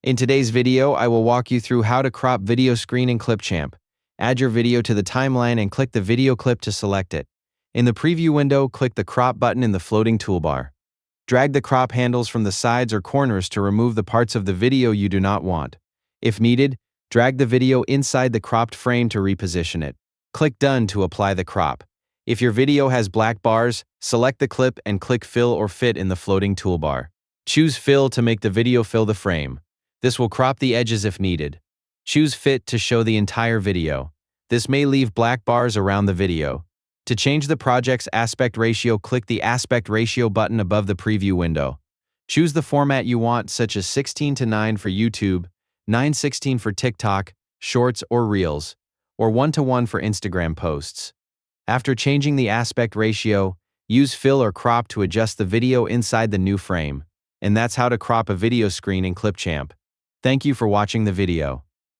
In today's video, I will walk you through how to crop video screen in Clipchamp. Add your video to the timeline and click the video clip to select it. In the preview window, click the crop button in the floating toolbar. Drag the crop handles from the sides or corners to remove the parts of the video you do not want. If needed, drag the video inside the cropped frame to reposition it. Click Done to apply the crop. If your video has black bars, select the clip and click Fill or Fit in the floating toolbar. Choose Fill to make the video fill the frame. This will crop the edges if needed. Choose Fit to show the entire video. This may leave black bars around the video. To change the project's aspect ratio, click the Aspect Ratio button above the preview window. Choose the format you want, such as 16:9 for YouTube, 9:16 for TikTok, Shorts or Reels, or 1:1 for Instagram posts. After changing the aspect ratio, use Fill or Crop to adjust the video inside the new frame. And that's how to crop a video screen in Clipchamp. Thank you for watching the video.